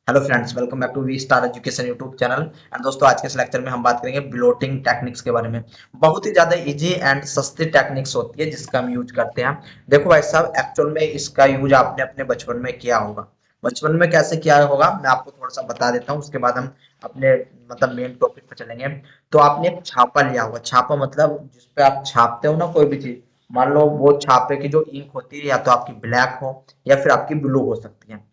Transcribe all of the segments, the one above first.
Hello friends, welcome back to V Star Education YouTube channel. And दोस्तों, आज के इस लेक्चर में हम बात करेंगे ब्लोटिंग टेक्निक्स के बारे में। बहुत ही ज्यादा इजी एंड सस्ती टेक्निक्स होती है जिसका हम यूज करते हैं। देखो भाई साहब, एक्चुअल में इसका यूज आपने अपने बचपन में किया होगा। बचपन में कैसे किया होगा मैं आपको थोड़ा सा बता देता हूँ, उसके बाद हम अपने मेन टॉपिक पर चलेंगे। तो आपने एक छापा लिया होगा। छापा मतलब जिसपे आप छापते हो ना कोई भी चीज। मान लो वो छापे की जो इंक होती है या तो आपकी ब्लैक हो या फिर आपकी ब्लू हो सकती है।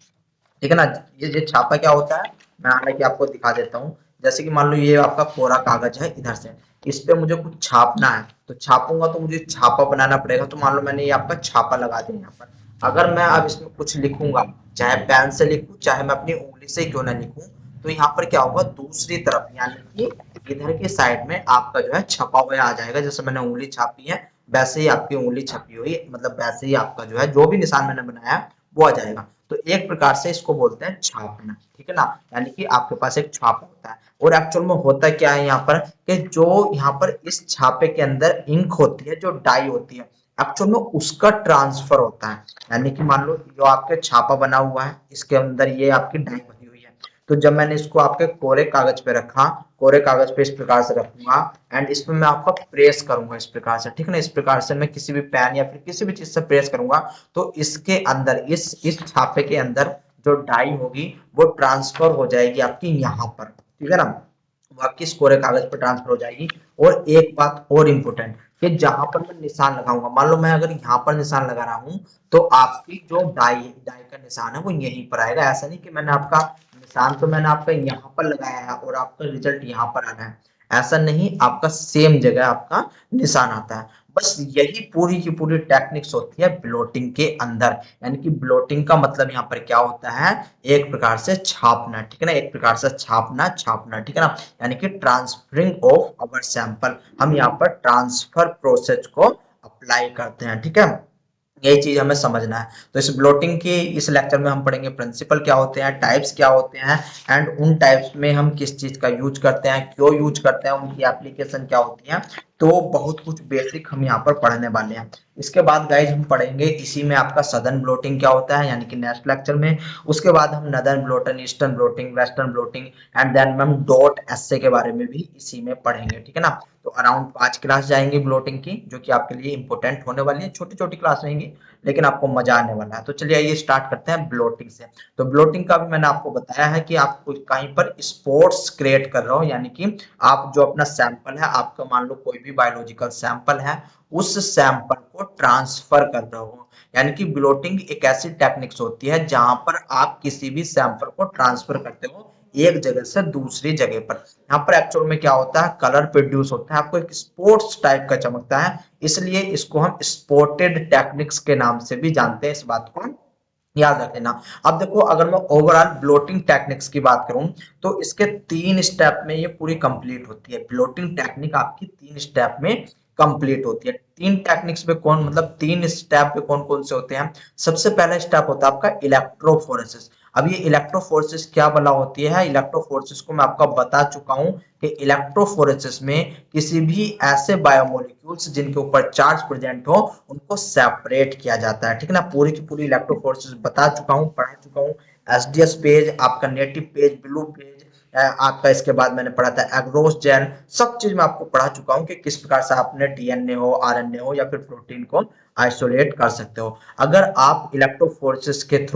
ठीक है ना। ये छापा क्या होता है, मैं हालांकि आपको दिखा देता हूँ। जैसे कि मान लो ये आपका कोरा कागज है, इधर से इस पे मुझे कुछ छापना है, तो छापूंगा तो मुझे छापा बनाना पड़ेगा। तो मान लो मैंने ये आपका छापा लगा दिया यहाँ पर। अगर मैं अब इसमें कुछ लिखूंगा, चाहे पेन से लिखूं चाहे मैं अपनी उंगली से क्यों ना लिखूं, तो यहाँ पर क्या होगा, दूसरी तरफ यानी कि इधर की साइड में आपका जो है छपा हुआ आ जाएगा। जैसे मैंने उंगली छापी है वैसे ही आपकी उंगली छपी हुई, मतलब वैसे ही आपका जो है जो भी निशान मैंने बनाया है वो आ जाएगा। तो एक प्रकार से इसको बोलते हैं छापना। ठीक है ना। यानी कि आपके पास एक छापा होता है। और एक्चुअल में होता क्या है यहाँ पर, कि जो यहाँ पर इस छापे के अंदर इंक होती है, जो डाई होती है, एक्चुअल में उसका ट्रांसफर होता है। यानी कि मान लो जो आपके छापा बना हुआ है, इसके अंदर ये आपकी डाई बनी हुई है। तो जब मैंने इसको आपके कोरे कागज पे रखा, कोरे कागज पे इस प्रकार से रखूंगा एंड इसमें मैं आपका प्रेस करूंगा इस प्रकार से। ठीक है ना। इस प्रकार से मैं किसी भी पेन या फिर किसी भी चीज से प्रेस करूंगा, तो इसके अंदर इस छापे के अंदर जो डाई होगी वो ट्रांसफर हो जाएगी आपकी यहाँ पर। ठीक है ना। वो आपकी इस कोरे कागज पर ट्रांसफर हो जाएगी। और एक बात और इम्पोर्टेंट, कि जहां पर मैं निशान लगाऊंगा, मान लो मैं अगर यहाँ पर निशान लगा रहा हूं, तो आपकी जो डाई डाई का निशान है वो यहीं पर आएगा। ऐसा नहीं कि मैंने आपका निशान तो मैंने आपका यहाँ पर लगाया है और आपका रिजल्ट यहाँ पर आना है। ऐसा नहीं, आपका सेम जगह आपका निशान आता है। बस यही पूरी की पूरी टेक्निक्स होती है ब्लोटिंग के अंदर। यानी कि ब्लोटिंग का मतलब यहाँ पर क्या होता है, एक प्रकार से छापना। ठीक है ना। एक प्रकार से छापना छापना। ठीक है ना। यानी कि ट्रांसफरिंग ऑफ अवर सैंपल, हम यहाँ पर ट्रांसफर प्रोसेस को अप्लाई करते हैं। ठीक है। यही चीज हमें समझना है। तो इस ब्लोटिंग के इस लेक्चर में हम पढ़ेंगे प्रिंसिपल क्या होते हैं, टाइप्स क्या होते हैं, एंड उन टाइप्स में हम किस चीज का यूज करते हैं, क्यों यूज करते हैं, उनकी एप्लीकेशन क्या होती है। तो बहुत कुछ बेसिक हम यहाँ पर पढ़ने वाले हैं। इसके बाद गाइज हम पढ़ेंगे इसी में आपका सदर्न ब्लोटिंग क्या होता है, यानी कि नेक्स्ट लेक्चर में। उसके बाद हम northern blotting, eastern blotting, western blotting, and then हम डॉट एसए के बारे में भी इसी में पढ़ेंगे। ठीक है ना। तो अराउंड 5 क्लास जाएंगी ब्लोटिंग की, जो कि आपके लिए इंपॉर्टेंट होने वाली है। छोटी छोटी क्लास रहेंगी लेकिन आपको मजा आने वाला है। तो चलिए आइए स्टार्ट करते हैं ब्लोटिंग से। तो ब्लोटिंग का भी मैंने आपको बताया है कि आप कहीं पर स्पोर्ट्स क्रिएट कर रहे हो, यानी कि आप जो अपना सैंपल है, आपका मान लो कोई भी बायोलॉजिकल सैंपल है, उस सैंपल को ट्रांसफर कर रहे हो। यानी कि ब्लोटिंग एक ऐसी टेक्निक्स होती है जहां पर आप किसी भी सैंपल को ट्रांसफर करते हो एक जगह से दूसरी जगह पर। यहाँ पर एक्चुअल में क्या होता है, कलर प्रोड्यूस होता है, आपको एक स्पोर्ट्स टाइप का चमकता है, इसलिए इसको हम स्पोर्टेड टेक्निक्स के नाम से भी जानते हैं। इस बात को याद रख लेना। अब देखो, अगर मैं ओवरऑल ब्लोटिंग टेक्निक्स की बात करूं, तो इसके 3 स्टेप में ये पूरी कंप्लीट होती है। ब्लोटिंग टेक्निक आपकी 3 स्टेप में कंप्लीट होती है। 3 टेक्निक्स पे कौन, मतलब 3 स्टेप पे कौन कौन से होते हैं। सबसे पहला स्टेप होता है आपका इलेक्ट्रोफोरेसिस। अब ये इलेक्ट्रोफोरेसिस क्या बला होती है, इलेक्ट्रोफोरेसिस को मैं आपको बता चुका हूं कि इलेक्ट्रोफोरेसिस में किसी भी ऐसे बायोमोलिक्यूल्स जिनके ऊपर चार्ज प्रेजेंट हो उनको सेपरेट किया जाता है। ठीक है ना। पूरी की पूरी इलेक्ट्रोफोरेसिस बता चुका हूँ, पढ़ा चुका हूँ। एसडीएस पेज, आपका नेटिव पेज, ब्लू पेज, आपका इसके बाद मैंने पढ़ा था एग्रोस जेल, सब चीज मैं आपको पढ़ा चुका हूँ कि किस प्रकार से आपने डीएनए हो, आरएनए हो या फिर प्रोटीन को आइसोलेट कर सकते हो। अगर आप इलेक्ट्रोफोर्सेस के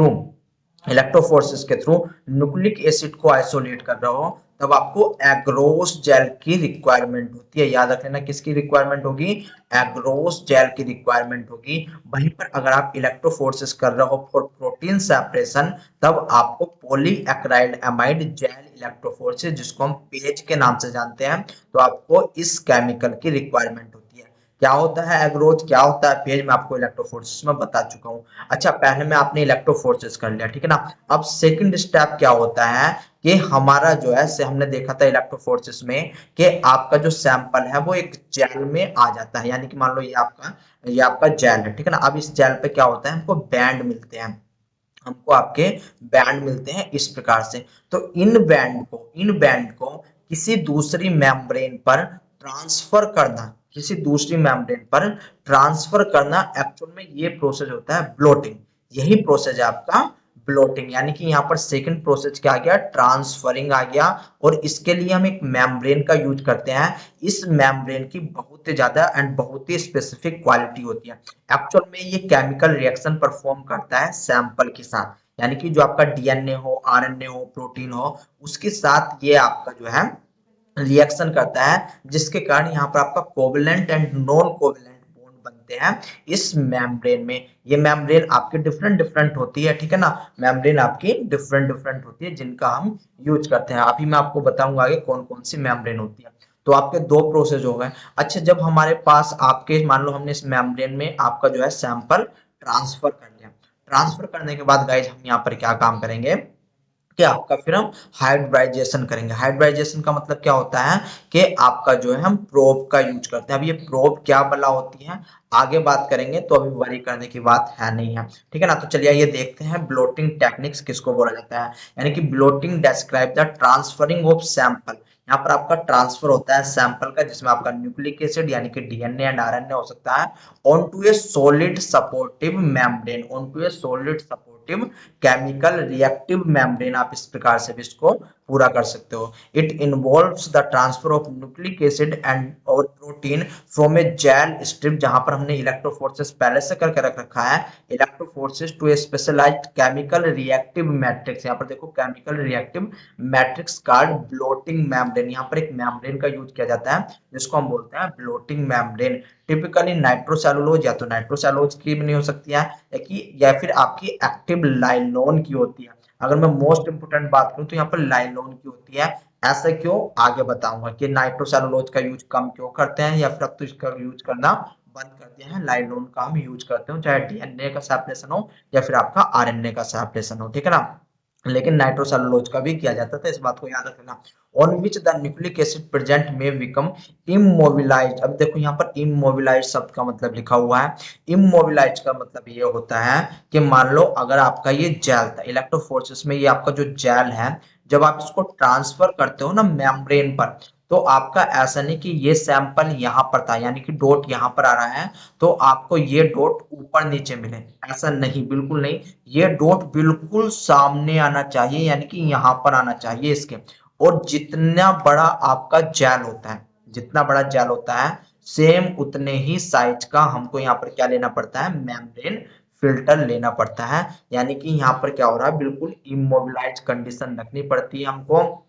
थ्रू न्यूक्लिक एसिड को आइसोलेट कर रहे हो, तब आपको एग्रोस जेल की रिक्वायरमेंट होती है। याद रख लेना, किसकी रिक्वायरमेंट होगी, एग्रोस जेल की रिक्वायरमेंट होगी। वहीं पर अगर आप इलेक्ट्रोफोर्सेस कर रहे हो फॉर प्रोटीन सेपरेशन, तब आपको पॉली एक्राइड एमाइड जेल इलेक्ट्रोफोर्सेस, जिसको हम पेज के नाम से जानते हैं, तो आपको इस केमिकल की रिक्वायरमेंट होती है। क्या होता है एग्रोज, क्या होता है पेज, मैं आपको इलेक्ट्रोफोर्सेस में बता चुका हूँ। अच्छा, पहले में आपने इलेक्ट्रोफोर्सेस कर लिया, ठीक है ना। अब सेकंड स्टेप क्या होता है, कि हमारा जो है से हमने देखा था इलेक्ट्रोफोर्सेस में कि आपका जो सैंपल है वो एक जेल में आ जाता है। यानी कि मान लो ये आपका जेल है, ठीक है ना। अब इस जेल पे क्या होता है, हमको बैंड मिलते हैं, हमको आपके बैंड मिलते हैं इस प्रकार से। तो इन बैंड को किसी दूसरी मेम्ब्रेन पर ट्रांसफर करना, किसी दूसरी मेम्ब्रेन पर ट्रांसफर करना, एक्चुअल में ये प्रोसेस होता है ब्लोटिंग। यही प्रोसेस है आपका ब्लोटिंग, यानी कि यहाँ पर सेकंड प्रोसेस क्या आ गया, ट्रांसफरिंग आ गया। और इसके लिए हम एक मेम्ब्रेन का यूज करते हैं। इस मेम्ब्रेन की बहुत ही ज्यादा एंड बहुत ही स्पेसिफिक क्वालिटी होती है। एक्चुअल में ये केमिकल रिएक्शन परफॉर्म करता है सैंपल के साथ, यानी कि जो आपका डीएनए हो, आरएनए हो, प्रोटीन हो, उसके साथ ये आपका जो है रिएक्शन करता है, जिसके कारण यहाँ पर आपका covalent and non covalent bond बनते हैं इस मेम्ब्रेन में। ये मेम्ब्रेन आपकी डिफरेंट डिफरेंट होती है, ठीक है ना, मेम्ब्रेन आपकी डिफरेंट डिफरेंट होती है जिनका हम यूज करते हैं। अभी मैं आपको बताऊंगा आगे कौन कौन सी मेम्ब्रेन होती है। तो आपके दो प्रोसेस हो गए। अच्छा, जब हमारे पास आपके मान लो हमने इस मेम्ब्रेन में आपका जो है सैंपल ट्रांसफर कर लिया, ट्रांसफर करने के बाद गाइज हम यहाँ पर क्या काम करेंगे कि आपका फिर हम हाइब्रिडाइजेशन करेंगे। हाइब्रिडाइजेशन का मतलब क्या होता है कि आपका जो है हम प्रोब का यूज करते हैं। अब ये प्रोब क्या बला होती है आगे बात करेंगे, तो अभी वरी करने की बात है नहीं है, ठीक है ना। तो चलिए ये देखते हैं ब्लोटिंग टेक्निक्स किसको बोला जाता है। यानी कि blotting describe the transferring of sample. यहाँ पर आपका ट्रांसफर होता है सैंपल का, जिसमें आपका न्यूक्लिक एसिड यानी कि डीएनए एंड आरएनए हो सकता है, ऑनटू ए सॉलिड सपोर्टिव मेम्ब्रेन, ऑनटू ए solid supportive chemical reactive membrane, आप इस प्रकार से भी इसको पूरा कर सकते हो। It involves the transfer of nucleic acid and और protein from a gel strip, जहां पर हमने इलेक्ट्रोफोर्सेस पहले से करके रख रखा है, electrophoresis to a specialised chemical reactive matrix. यहाँ पर देखो chemical reactive matrix called blotting membrane, यहाँ पर एक मेम्ब्रेन का यूज किया जाता है जिसको हम बोलते हैं ब्लोटिंग मेम्ब्रेन। टिपिकली नाइट्रोसेलुलोज, या तो नाइट्रोसेलुलोज की भी नहीं हो सकती है, या फिर आपकी एक्टिव लाइलोन की होती है। अगर मैं मोस्ट इंपोर्टेंट बात करूं तो यहाँ पर लाइलोन की होती है। ऐसा क्यों, आगे बताऊंगा कि नाइट्रोसेलुलोज का यूज कम क्यों करते हैं, या फिर अब तो इसका यूज करना बंद कर दिया है, लाइलोन का हम यूज करते हो, चाहे डीएनए का सेपरेशन हो या फिर आपका आरएनए का सेपरेशन हो, ठीक है ना। लेकिन नाइट्रोसेलुलोज का भी किया जाता था, इस बात को याद रखना। On which the nucleic acid present में बिकम इमोबिलाइज्ड। अब देखो यहाँ पर इमोबिलाइज्ड शब्द का मतलब लिखा हुआ है। इमोबिलाइज्ड का मतलब ये होता है कि मान लो अगर आपका ये जेल था, इलेक्ट्रोफोर्सेस में ये आपका जो जेल है, जब आप इसको ट्रांसफर करते हो ना मेम्ब्रेन पर, तो आपका ऐसा नहीं कि ये सैंपल यहाँ पर था, यानी कि डॉट यहाँ पर आ रहा है तो आपको ये डॉट ऊपर नीचे मिले, ऐसा नहीं, बिल्कुल नहीं। ये डॉट बिल्कुल सामने आना चाहिए, यानी कि यहाँ पर आना चाहिए इसके। और जितना बड़ा आपका जेल होता है, जितना बड़ा जेल होता है, सेम उतने ही साइज का हमको यहाँ पर क्या लेना पड़ता है, मेम्ब्रेन फिल्टर लेना पड़ता है। यानी कि यहाँ पर क्या हो रहा है, बिल्कुल इमोबिलाइज कंडीशन रखनी पड़ती है हमको,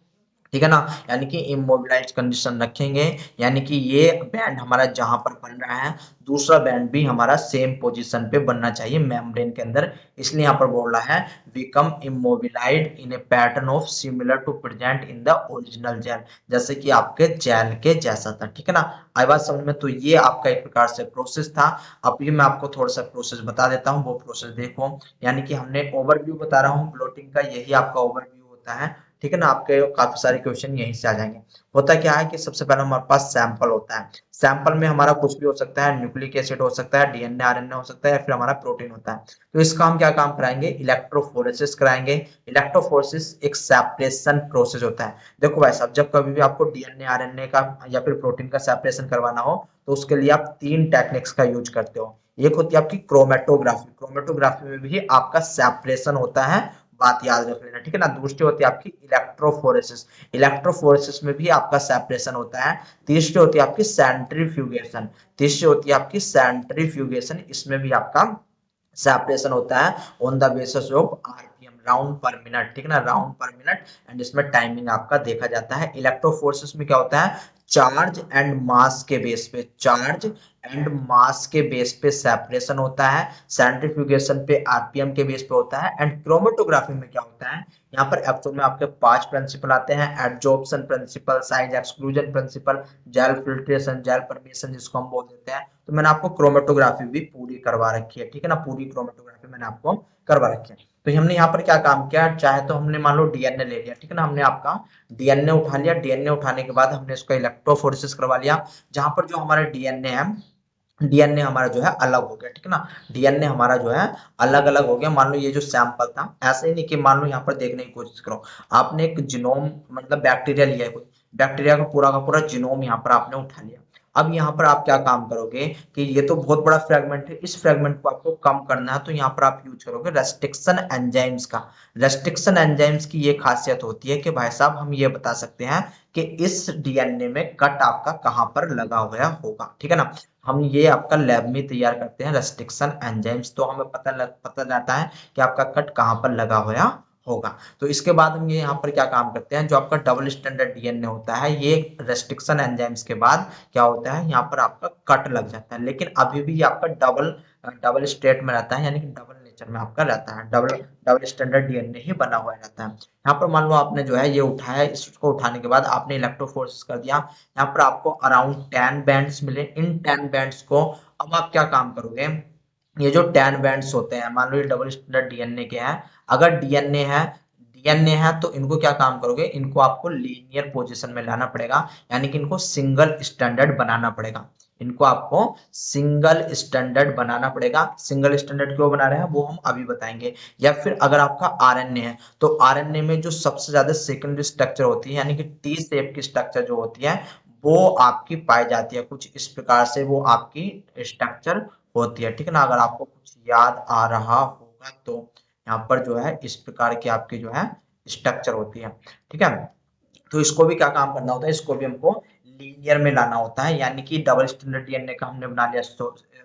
ठीक है ना। यानी कि इमोबिलाइज कंडीशन रखेंगे, यानी कि ये बैंड हमारा जहां पर बन रहा है, दूसरा बैंड भी हमारा सेम पोजीशन पे बनना चाहिए मेम्ब्रेन के अंदर। इसलिए यहाँ पर बोल रहा है become immobilised in a pattern of similar to present in the original gel, जैसे कि आपके जेल के जैसा था, ठीक है ना। आई बात समझ में। तो ये आपका एक प्रकार से प्रोसेस था। अब ये मैं आपको थोड़ा सा प्रोसेस बता देता हूँ, वो प्रोसेस देखो। यानी कि हमने ओवरव्यू बता रहा हूँ ब्लोटिंग का, यही आपका ओवरव्यू होता है, ठीक है ना। आपके काफी सारे क्वेश्चन यहीं से आ जाएंगे। होता क्या है कि सबसे पहले हमारे पास सैंपल होता है। सैंपल में हमारा कुछ भी हो सकता है, न्यूक्लिक एसिड हो सकता है, डीएनए आरएनए हो सकता है, या फिर हमारा प्रोटीन होता है। तो इसका हम क्या काम कराएंगे, इलेक्ट्रोफोरेसिस कराएंगे। इलेक्ट्रोफोरेसिस एक सेपरेशन प्रोसेस होता है। देखो भाई साहब, जब कभी भी आपको डीएनए आरएनए का या फिर प्रोटीन का सेपरेशन करवाना हो, तो उसके लिए आप तीन टेक्निक्स का यूज करते हो। एक होती है आपकी क्रोमेटोग्राफी, क्रोमेटोग्राफी में भी आपका सेपरेशन होता है, बात याद रख लेना, ठीक है ना। दूसरी होती है आपकी इलेक्ट्रोफोरेसिस, इलेक्ट्रोफोरेसिस में भी आपका सेपरेशन होता है। तीसरी होती है आपकी सेंट्रीफ्यूगेशन, तीसरी होती है आपकी सेंट्रीफ्यूगेशन, इसमें भी आपका सेपरेशन होता है on the basis of RPM, round पर मिनट, ठीक है ना, राउंड पर मिनट। एंड इसमें टाइमिंग आपका देखा जाता है। इलेक्ट्रोफोर्सेस में क्या होता है, चार्ज एंड मास के बेस पे, चार्ज एंड मास के बेस पे सेपरेशन होता है। सेंट्रीफ्यूगेशन पे आरपीएम के बेस पे होता है। एंड क्रोमेटोग्राफी में क्या होता है, यहाँ पर एक्चुअल में आपके 5 प्रिंसिपल आते हैं। Adsorption principle, size exclusion principle, gel filtration, gel permeation जिसको हम बोल देते हैं। तो मैंने आपको क्रोमेटोग्राफी भी पूरी करवा रखी है, ठीक है ना, पूरी क्रोमेटोग्राफी मैंने आपको करवा रखी है। तो हमने यहाँ पर क्या काम किया, चाहे तो हमने मान लो डीएनए ले लिया, ठीक है ना, हमने आपका डीएनए उठा लिया। डीएनए उठाने के बाद हमने इसको इलेक्ट्रोफोरेसिस करवा लिया, जहां पर जो हमारा डीएनए है, डीएनए हमारा जो है अलग हो गया, ठीक है ना। डीएनए हमारा जो है अलग अलग हो गया। मान लो ये जो सैंपल था, ऐसे ही नहीं कि मान लो यहाँ पर देखने की कोशिश करो, आपने एक जीनोम मतलब बैक्टीरिया लिया है, कोई बैक्टीरिया का पूरा जीनोम यहाँ पर आपने उठा लिया। अब यहाँ पर आप क्या काम करोगे कि ये तो बहुत बड़ा फ्रेगमेंट है, इस फ्रेगमेंट को आपको कम करना है, तो यहाँ पर आप यूज करोगे रेस्ट्रिक्शन एंजाइम्स का। रेस्ट्रिक्शन एंजाइम्स की ये खासियत होती है कि भाई साहब हम ये बता सकते हैं कि इस डीएनए में कट आपका कहाँ पर लगा हुआ होगा, ठीक है ना। हम ये आपका लैब में तैयार करते हैं रेस्ट्रिक्शन एंजाइम्स, तो हमें पता जाता है कि आपका कट कहाँ पर लगा हुआ होगा। तो इसके बाद हम ये यहाँ पर क्या काम करते हैं, जो आपका डबल स्टैंडर्ड डीएनए होता है, ये रेस्ट्रिक्शन एंजाइम्स के बाद क्या होता है, यहाँ पर आपका कट लग जाता है, लेकिन अभी भी ये आपका डबल डबल स्टेट में रहता है, यानी कि डबल नेचर में आपका रहता है, डबल डबल स्टैंडर्ड डीएनए ही बना हुआ रहता है। यहाँ पर मान लो आपने जो है ये उठाया, इसको उठाने के बाद आपने इलेक्ट्रोफोरेसिस कर दिया, यहाँ पर आपको अराउंड 10 बैंड्स मिले। इन 10 बैंड्स को अब आप क्या काम करोगे, ये जो 10 बैंड्स होते हैं, मान लो ये डबल स्टैंडर्ड डीएनए के हैं, अगर डीएनए है तो इनको क्या काम करोगे, इनको आपको लीनियर पोजीशन में लाना पड़ेगा, यानी कि इनको सिंगल स्टैंडर्ड बनाना पड़ेगा। इनको आपको सिंगल स्टैंडर्ड बनाना पड़ेगा। सिंगल स्टैंडर्ड क्यों बना रहे हैं वो हम अभी बताएंगे। या फिर अगर आपका आरएनए है तो आरएनए में जो सबसे ज्यादा सेकेंडरी स्ट्रक्चर होती है, यानी कि टी शेप की स्ट्रक्चर जो होती है वो आपकी पाई जाती है, कुछ इस प्रकार से वो आपकी स्ट्रक्चर होती है, ठीक है ना। अगर आपको कुछ याद आ रहा होगा तो यहाँ पर जो है इस प्रकार की आपकी जो है स्ट्रक्चर होती है, ठीक है। तो इसको भी क्या काम करना होता है, इसको भी हमको लीनियर में लाना होता है, यानी कि डबल स्टैंडर्ड डीएनए का हमने बना लिया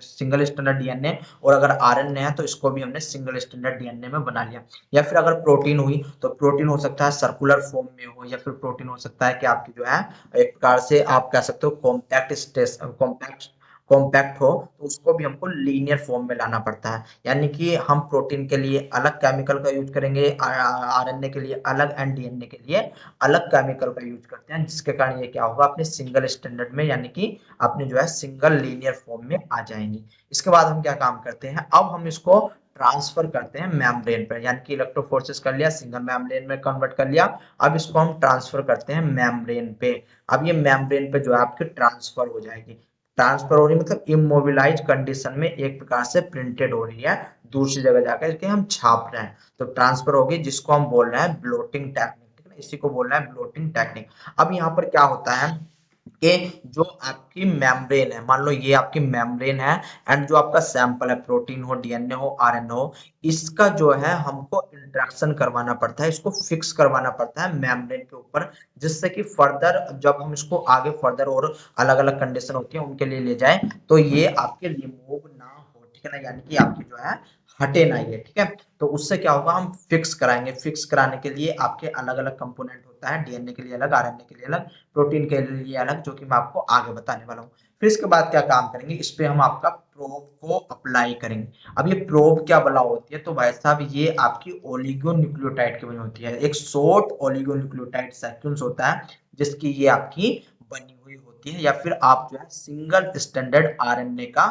सिंगल स्टैंडर्ड डीएनए, और अगर आरएनए है तो इसको भी हमने सिंगल स्टैंडर्ड डीएनए में बना लिया। या फिर अगर प्रोटीन हुई तो प्रोटीन हो सकता है सर्कुलर फॉर्म में हो, या फिर प्रोटीन हो सकता है कि आपकी जो है एक प्रकार से आप कह सकते हो कॉम्पैक्ट हो, तो उसको भी हमको लीनियर फॉर्म में लाना पड़ता है। यानी कि हम प्रोटीन के लिए अलग केमिकल का यूज करेंगे, आरएनए के लिए अलग एंड डीएनए के लिए अलग केमिकल का यूज करते हैं, जिसके कारण ये क्या होगा, अपने सिंगल स्टैंडर्ड में यानी कि अपने जो है सिंगल लीनियर फॉर्म में आ जाएंगे। इसके बाद हम क्या काम करते हैं, अब हम इसको ट्रांसफर करते हैं मेम्ब्रेन पर, यानी कि इलेक्ट्रोफोरेसिस कर लिया, सिंगल मेम्ब्रेन में कन्वर्ट कर लिया, अब इसको हम ट्रांसफर करते हैं मेम्ब्रेन पे। अब ये मेम्ब्रेन पे जो है आपकी ट्रांसफर हो जाएगी। ट्रांसफर हो रही मतलब इमोबिलाइज कंडीशन में एक प्रकार से प्रिंटेड हो रही है, दूसरी जगह जाकर के हम छाप रहे हैं, तो ट्रांसफर होगी, जिसको हम बोल रहे हैं ब्लोटिंग टेक्निक, ठीक है, इसी को बोल रहे हैं ब्लोटिंग टेक्निक। अब यहाँ पर क्या होता है कि जो आपकी मेम्ब्रेन है, मान लो ये आपकी मेम्ब्रेन है, एंड जो आपका सैंपल है, प्रोटीन हो, डीएनए हो, आरएनए हो, इसका जो है हमको इंटरेक्शन करवाना पड़ता है, इसको फिक्स करवाना पड़ता है मेम्ब्रेन के ऊपर, जिससे कि फर्दर जब हम इसको आगे फर्दर और अलग अलग कंडीशन होती है उनके लिए ले जाए तो ये आपके रिमूव ना हो, ठीक है ना, यानी कि आपकी जो है हटे ना ये, ठीक है। तो उससे क्या होगा, हम फिक्स कराएंगे। फिक्स कराने के लिए आपके अलग अलग कंपोनेंट होता है, डीएनए के लिए अलग, आरएनए के लिए अलग, प्रोटीन के लिए अलग, जो कि मैं आपको आगे बताने वाला हूँ। फिर इसके बाद क्या काम करेंगे, इस पे हम आपका प्रोब को अप्लाई करेंगे। अब ये प्रोब क्या बला होती है, तो भाई साहब ये आपकी ओलिगोन्यूक्लियोटाइड की बनी होती है, एक शॉर्ट ओलिगोन्यूक्लियोटाइड सीक्वेंस होता है जिसकी ये आपकी बनी हुई होती है। या फिर आप जो है सिंगल स्टैंडर्ड आरएनए का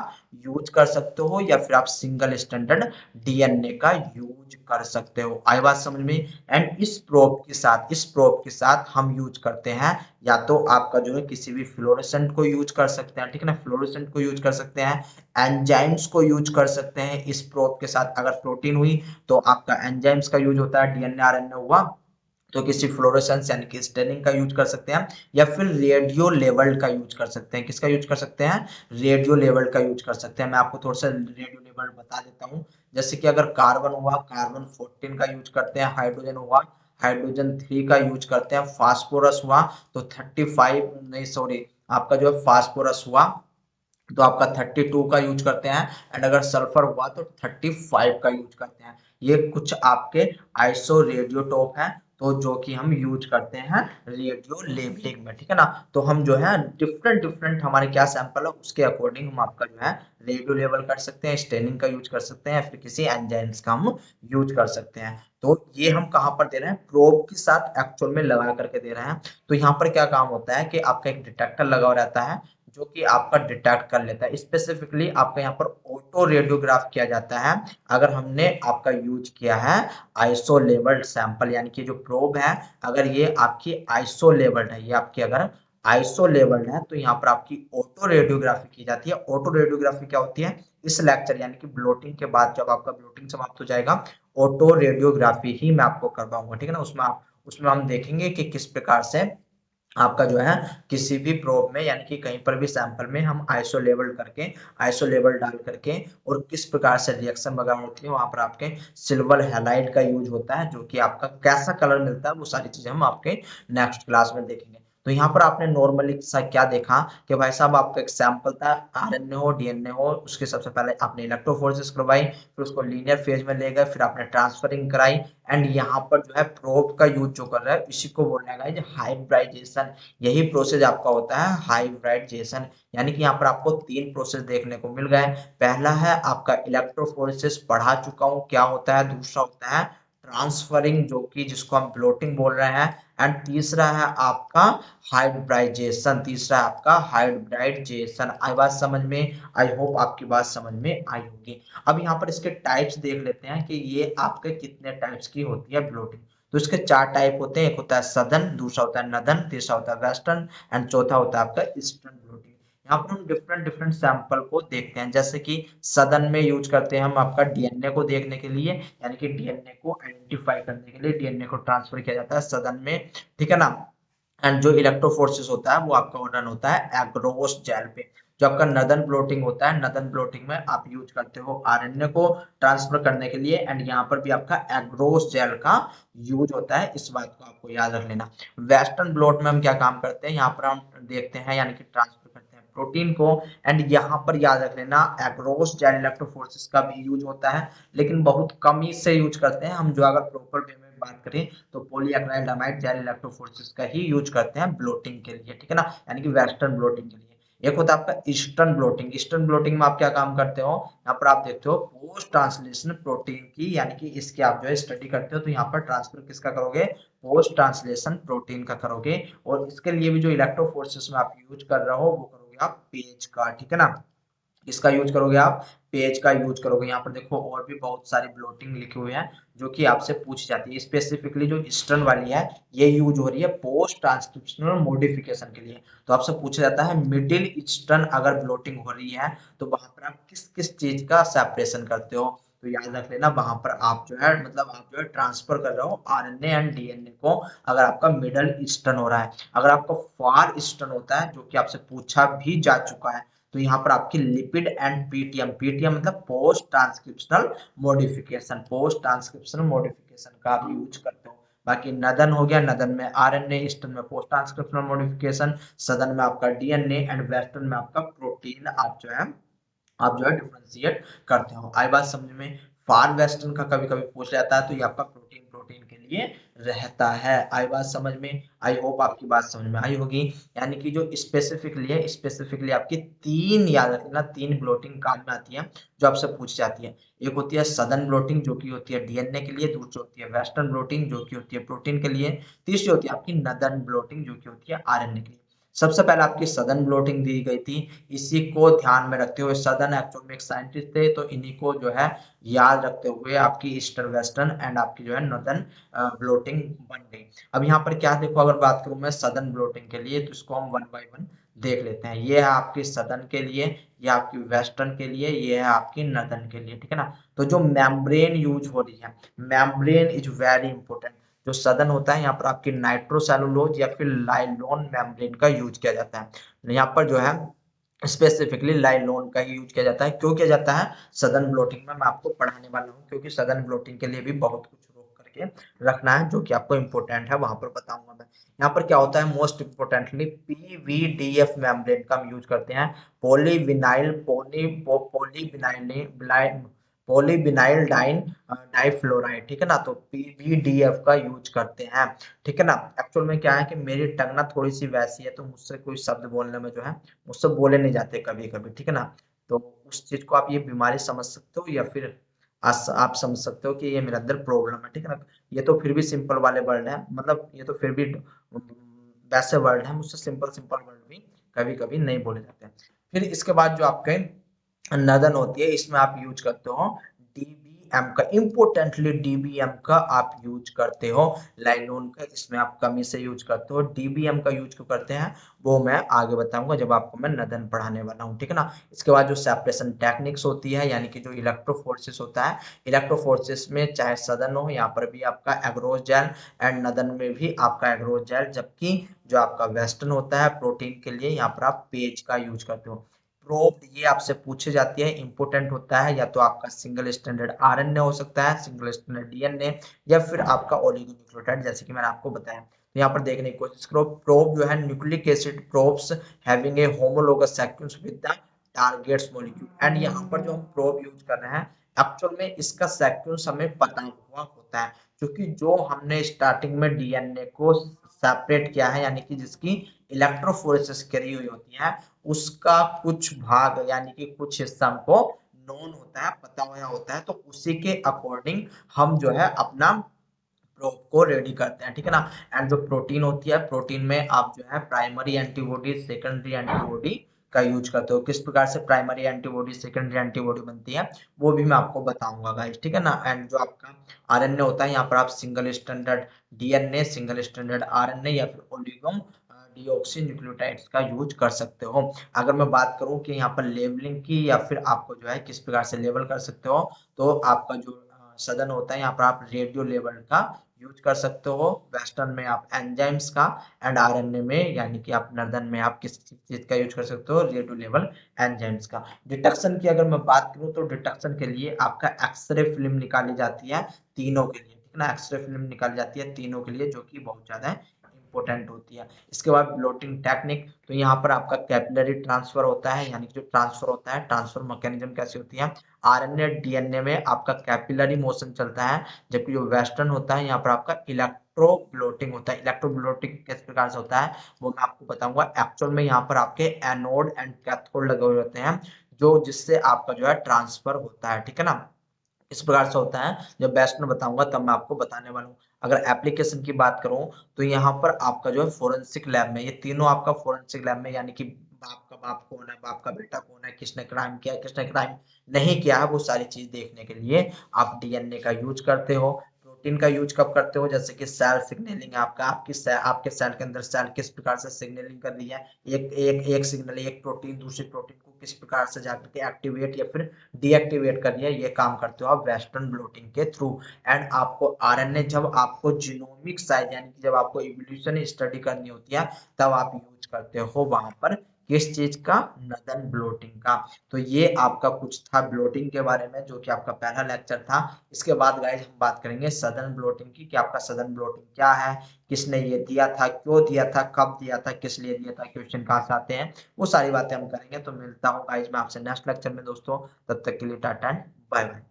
यूज कर सकते हो, या फिर आप सिंगल स्टैंडर्ड डीएनए का यूज कर सकते हो। आई बात समझ में। एंड इस प्रोब के साथ हम यूज करते हैं, या तो आपका जो है किसी भी फ्लोरोसेंट को यूज कर सकते हैं, ठीक है ना, फ्लोरोसेंट को यूज कर सकते हैं, एंजाइम्स को यूज कर सकते हैं इस प्रोब के साथ। अगर प्रोटीन हुई तो आपका एंजाइम्स का यूज होता है, डीएनए आरएनए हुआ तो किसी फ्लोरोसेंस यानी कि स्टेनिंग का यूज कर सकते हैं, या फिर रेडियो लेवल का यूज कर सकते हैं। किसका यूज कर सकते हैं, रेडियो लेवल का यूज कर सकते हैं। मैं आपको थोड़ा सा रेडियो लेवल बता देता हूँ। जैसे कि अगर कार्बन हुआ, कार्बन 14 का यूज करते हैं, हाइड्रोजन हुआ, हाइड्रोजन 3 का यूज करते हैं, फास्फोरस हुआ तो 35 नहीं सॉरी, आपका जो है फास्फोरस हुआ तो आपका 32 का यूज करते हैं, एंड अगर सल्फर हुआ तो 35 का यूज करते हैं। ये कुछ आपके आइसो रेडियोटोप हैं, तो जो कि हम यूज करते हैं रेडियो लेवलिंग में, ठीक है ना। तो हम जो है डिफरेंट डिफरेंट हमारे क्या सैंपल है उसके अकॉर्डिंग हम आपका जो है रेडियो लेवल कर सकते हैं, स्टेनिंग का यूज कर सकते हैं, फिर किसी एंजाइम्स का हम यूज कर सकते हैं। तो ये हम कहाँ पर दे रहे हैं, प्रोब के साथ एक्चुअल में लगा करके दे रहे हैं। तो यहाँ पर क्या काम होता है कि आपका एक डिटेक्टर लगा हुआ रहता है जो कि आपका डिटेक्ट कर लेता है। स्पेसिफिकली आपका यहाँ पर ऑटो रेडियोग्राफ किया जाता है अगर हमने आपका यूज किया है आइसो लेवल्ड सैंपल, यानी कि जो प्रोब है अगर ये आपकी आइसो लेवल्ड है, ये आपकी अगर आइसो लेवल्ड है तो यहाँ पर आपकी ऑटो रेडियोग्राफी की जाती है। ऑटो रेडियोग्राफी क्या होती है, इस लेक्चर यानी कि ब्लोटिंग के बाद जब आपका ब्लोटिंग समाप्त हो जाएगा ऑटो रेडियोग्राफी ही मैं आपको करवाऊंगा, ठीक है ना। उसमें हम देखेंगे कि किस प्रकार से आपका जो है किसी भी प्रोब में यानी कि कहीं पर भी सैंपल में हम आइसो लेवल करके, आइसो लेवल डाल करके और किस प्रकार से रिएक्शन वगैरह होती है, वहां पर आपके सिल्वर हैलाइड का यूज होता है, जो कि आपका कैसा कलर मिलता है वो सारी चीजें हम आपके नेक्स्ट क्लास में देखेंगे। तो यहाँ पर आपने नॉर्मली सा क्या देखा कि भाई साहब आपका एक सैंपल था, आरएनए हो डीएनए हो, उसके सबसे पहले आपने इलेक्ट्रोफोरेसिस करवाई, फिर उसको लीनियर फेज में ले गए, फिर आपने ट्रांसफरिंग कराई, एंड यहाँ पर जो है प्रोब का यूज जो कर रहा है इसी को बोलने का हाइब्रिडाइजेशन। यही प्रोसेस आपका होता है हाइब्रिडाइजेशन। यानी कि यहाँ पर आपको तीन प्रोसेस देखने को मिल गए। पहला है आपका इलेक्ट्रोफोरेसिस, पढ़ा चुका हूँ क्या होता है। दूसरा होता है ट्रांसफरिंग, जो कि जिसको हम ब्लोटिंग बोल रहे हैं। एंड तीसरा है आपका हाइब्रिडाइजेशन, तीसरा है आपका हाइब्रिडाइजेशन। आई बात समझ में? आई होप आपकी बात समझ में आई होगी। अब यहाँ पर इसके टाइप्स देख लेते हैं कि ये आपके कितने टाइप्स की होती है ब्लोटिंग। तो इसके चार टाइप होते हैं, एक होता है सदर्न, दूसरा होता है नदन, तीसरा होता है वेस्टर्न, एंड चौथा होता है आपका ईस्टर्न ब्लोटिंग। यहाँ पर हम डिफरेंट डिफरेंट सैंपल को देखते हैं, जैसे कि सदन में यूज करते हैं हम आपका डीएनए को देखने के लिए, यानी कि डीएनए को आइडेंटिफाई करने के लिए डीएनए को ट्रांसफर किया जाता है सदन में, ठीक है ना। एंड जो इलेक्ट्रोफोरेसिस होता है वो आपका रन होता है एग्रोस जेल पे। जो आपका नदन ब्लोटिंग होता है, नदन ब्लोटिंग में आप यूज करते हो आरएनए को ट्रांसफर करने के लिए, एंड यहाँ पर भी आपका एग्रोस जेल का यूज होता है, इस बात को आपको याद रख लेना। वेस्टर्न ब्लोट में हम क्या काम करते हैं, यहाँ पर हम देखते हैं यानी कि ट्रांसफर करते हैं प्रोटीन को। एंड यहाँ पर याद रख लेना एग्रोस जेल इलेक्ट्रोफोरेसिस का भी यूज होता है, लेकिन बहुत कम ही से यूज करते हैं हम। जो अगर प्रॉपर वे में बात करें तो पॉलीएक्राइलमाइड जेल इलेक्ट्रोफोरेसिस का ही यूज करते हैं ब्लोटिंग के लिए, ठीक है ना, यानी कि वेस्टर्न ब्लोटिंग के लिए। एक होता है आपका ईस्टर्न ब्लोटिंग। ईस्टर्न ब्लोटिंग में आप क्या काम करते हो, यहाँ पर आप देखते हो पोस्ट ट्रांसलेशन प्रोटीन की, यानी कि इसकी आप जो है स्टडी करते हो, तो यहाँ पर ट्रांसफर किसका करोगे, पोस्ट ट्रांसलेशन प्रोटीन का करोगे। और इसके लिए भी जो इलेक्ट्रोफोरेसिस में आप यूज कर रहे हो वो करोगे आप पेज का, ठीक है ना। इसका यूज करोगे आप, पेज का यूज करोगे। यहाँ पर देखो और भी बहुत सारी ब्लोटिंग लिखे हुए हैं जो कि आपसे पूछी जाती है। स्पेसिफिकली जो ईस्टर्न वाली है ये यूज हो रही है पोस्ट ट्रांसक्रिप्शनल मॉडिफिकेशन के लिए। तो आपसे पूछा जाता है मिडिल ईस्टर्न अगर ब्लोटिंग हो रही है तो वहां पर आप किस किस चीज का सेपरेशन करते हो। तो याद रख लेना वहां पर आप जो है मतलब आप जो है ट्रांसफर कर रहे हो आरएनए एंड डीएनए को, अगर आपका मिडल ईस्टर्न हो रहा है। अगर आपका फार ईस्टर्न होता है जो कि आपसे पूछा भी जा चुका है, तो यहाँ पर आपकी लिपिड एंड पीटीएम, पीटीएम मतलब post transcriptional modification, post transcriptional modification का आप यूज करते हो। बाकी नदन हो गया, नदन में आरएनए, ईस्टर्न में पोस्ट ट्रांसक्रिप्शनल मॉडिफिकेशन, सदन में आपका डीएनए, एंड वेस्टर्न में आपका प्रोटीन आप जो है डिफरेंशिएट करते हो। आई बात समझ में? फार वेस्टर्न का कभी कभी पूछ जाता है तो ये आपका प्रोटीन प्रोटीन के लिए रहता है। आई बात समझ में? आई होप आपकी बात समझ में आई होगी। यानी कि जो स्पेसिफिकली है, स्पेसिफिकली आपकी तीन याद रखना, तीन ब्लोटिंग काम में आती है जो आपसे पूछ जाती है। एक होती है सदर्न ब्लोटिंग जो कि होती है डीएनए के लिए, दूसरी होती है वेस्टर्न ब्लोटिंग जो कि होती है प्रोटीन के लिए, तीसरी होती है आपकी नदर्न ब्लोटिंग जो कि होती है आरएनए के लिए। सबसे पहले आपकी सदर्न ब्लोटिंग दी गई थी, इसी को ध्यान में रखते हुए सदर्न एक्चुअल में एक साइंटिस्ट थे, तो इन्हीं को जो है याद रखते हुए आपकी ईस्टर्न वेस्टर्न एंड आपकी जो है नॉर्दर्न ब्लोटिंग बन गई। अब यहाँ पर क्या देखो, अगर बात करूं मैं सदर्न ब्लोटिंग के लिए तो इसको हम वन बाय वन देख लेते हैं। ये है आपकी सदर्न के लिए, ये आपकी वेस्टर्न के लिए, ये है आपकी नॉर्दर्न के लिए, ठीक है ना। तो जो मेम्ब्रेन यूज हो रही है, मेम्ब्रेन इज वेरी इंपॉर्टेंट। जो सदन होता है यहाँ पर आपकी नाइट्रोसेलुलोज या फिर लाइलोन मेम्ब्रेन का यूज किया जाता है। यहाँ पर जो है स्पेसिफिकली लाइलोन का ही यूज किया जाता है। क्यों किया जाता है सदन ब्लोटिंग में, मैं आपको पढ़ाने वाला हूँ, क्योंकि सदन ब्लोटिंग के लिए भी बहुत कुछ रोक करके रखना है जो कि आपको इंपॉर्टेंट है, वहां पर बताऊंगा मैं। यहाँ पर क्या होता है मोस्ट इंपोर्टेंटली पीवीडीएफ मेम्ब्रेन का हम यूज करते हैं। पॉलीविनाइल पॉलीविनाइल डाइन डाइफ्लोराइड, ठीक है ना, तो पीवीडीएफ का यूज करते हैं, ठीक है ना। एक्चुअल में क्या है कि मेरी टंग ना थोड़ी सी वैसी है तो मुझसे कोई शब्द बोलने में जो है मुझसे बोले नहीं जाते कभी कभी, ठीक है ना। तो उस चीज को आप ये बीमारी समझ सकते हो या फिर आप समझ सकते हो कि ये मेरे अंदर प्रॉब्लम है, ठीक है ना। ये तो फिर भी सिंपल वाले वर्ड है, मतलब ये तो फिर भी वैसे वर्ड है, मुझसे सिंपल सिंपल वर्ड भी कभी कभी नहीं बोले जाते हैं। फिर इसके बाद जो आपके नदन होती है इसमें आप यूज करते हो डीबीएम का, इंपोर्टेंटली डीबीएम का आप यूज करते हो, लाइनोन का इसमें आप कमी से यूज करते हो। डीबीएम का यूज क्यों करते हैं वो मैं आगे बताऊंगा जब आपको मैं नदन पढ़ाने वाला हूँ, ठीक है ना। इसके बाद जो सेपरेशन टेक्निक्स होती है, यानी कि जो इलेक्ट्रोफोर्सिस होता है, इलेक्ट्रोफोर्सिस में चाहे सदन हो, यहाँ पर भी आपका एग्रोस जेल, एंड नदन में भी आपका एग्रोस जेल, जबकि जो आपका वेस्टर्न होता है प्रोटीन के लिए, यहाँ पर आप पेज का यूज करते हो। प्रोब ये आपसे पूछे जाती है, इंपोर्टेंट होता है, या तो आपका सिंगल स्टैंडर्ड आरएनए हो सकता है, सिंगल स्टैंडर्ड डीएनए, या फिर आपका ओलिगोन्यूक्लियोटाइड, जैसे कि मैंने आपको बताया। तो यहाँ पर देखने की कोशिश करो, प्रोब जो है nucleic acid probes having a homologous sequence with the targets molecule, and यहाँ पर जो हम प्रोब यूज कर रहे हैं एक्चुअल में इसका सीक्वेंस हमें पता हुआ होता है, क्योंकि जो हमने स्टार्टिंग में डीएनए को सेपरेट किया है, यानी कि जिसकी इलेक्ट्रोफोरेसिस करी हुई होती है, उसका कुछ भाग यानी कि कुछ हिस्सा हमको नोन होता है, पता हुआ होता है, तो उसी के अकॉर्डिंग हम जो है अपना प्रोब को रेडी करते हैं, ठीक है ना। एंड जो प्रोटीन होती है, प्रोटीन में आप जो है प्राइमरी एंटीबॉडी, सेकेंडरी एंटीबॉडी का यूज करते हो। किस प्रकार से प्राइमरी एंटीबॉडी, सेकेंडरी एंटीबॉडी बनती है वो भी मैं आपको बताऊंगा गाइस, ठीक है ना। एंड जो आपका आरएनए होता है, यहाँ पर आप single standard DNA, single standard RNA, या फिर ओलिगो डीऑक्सी न्यूक्लियोटाइड्स का यूज कर सकते हो। अगर मैं बात करूं कि यहाँ पर लेवलिंग की, या फिर आपको जो है किस प्रकार से लेवल कर सकते हो, तो आपका जो सदन होता है, यहाँ पर आप रेडियो लेवल का यूज कर सकते हो, वेस्टर्न में आप एंजाइम्स का, एंड आरएनए में यानी कि आप नर्दन में आप किस चीज का यूज कर सकते हो, रेडियो लेवल एंजाइम्स का। डिटेक्शन की अगर मैं बात करूं तो डिटेक्शन के लिए आपका एक्सरे फिल्म निकाली जाती है तीनों के लिए, ठीक है ना। एक्सरे फिल्म निकाली जाती है तीनों के लिए, जो कि बहुत ज्यादा इंपॉर्टेंट होती है। इसके बाद ब्लोटिंग टेक्निक, तो यहाँ पर आपका कैपिलरी ट्रांसफर होता है, यानी कि जो ट्रांसफर होता है, ट्रांसफर मैकेनिज्म कैसी होती है, आरएनए डीएनए में आपका कैपिलरी मोशन चलता है, जबकि जो वेस्टर्न होता है यहाँ पर आपका इलेक्ट्रो ब्लोटिंग होता है। इलेक्ट्रो ब्लोटिंग किस प्रकार से होता है वो मैं आपको बताऊंगा। एक्चुअल में यहाँ पर आपके एनोड एंड कैथोड लगे हुए होते हैं, जो जिससे आपका जो है ट्रांसफर होता है, ठीक है ना। इस प्रकार से होता है, जब बेस्ट में बताऊंगा तब मैं आपको बताने वाला हूँ। अगर एप्लीकेशन की बात करूं तो यहाँ पर आपका जो है फोरेंसिक लैब में, ये तीनों आपका फोरेंसिक लैब में, यानी कि बाप का बाप कौन है, बाप का बेटा कौन है, किसने क्राइम किया है, किसने क्राइम नहीं किया है, वो सारी चीज देखने के लिए आप डीएनए का यूज करते हो। प्रोटीन का यूज कब करते हो, जैसे कि सेल सिग्नलिंग, आपका आपके सेल के अंदर सेल किस प्रकार से सिग्नलिंग कर रही है, एक सिग्नल, एक प्रोटीन दूसरी प्रोटीन को किस प्रकार से जाकर के एक्टिवेट या फिर डीएक्टिवेट कर रही है, ये काम करते हो आप वेस्टर्न ब्लोटिंग के थ्रू। एंड आपको आरएनए, जब आपको जीनोमिक साइज यानी कि जब आपको इवोल्यूशन स्टडी करनी होती है, तब आप यूज करते हो वहां पर किस चीज का, नदन ब्लोटिंग का। तो ये आपका कुछ था ब्लोटिंग के बारे में, जो कि आपका पहला लेक्चर था। इसके बाद गाइस हम बात करेंगे सदन ब्लोटिंग की, कि आपका सदन ब्लोटिंग क्या है, किसने ये दिया था, क्यों दिया था, कब दिया था, किस लिए दिया था, क्वेश्चन कहाँ से आते हैं, वो सारी बातें हम करेंगे। तो मिलता हूँ गाइस मैं आपसे नेक्स्ट लेक्चर में दोस्तों, तब तक के लिए टाटा एंड बाय बाय।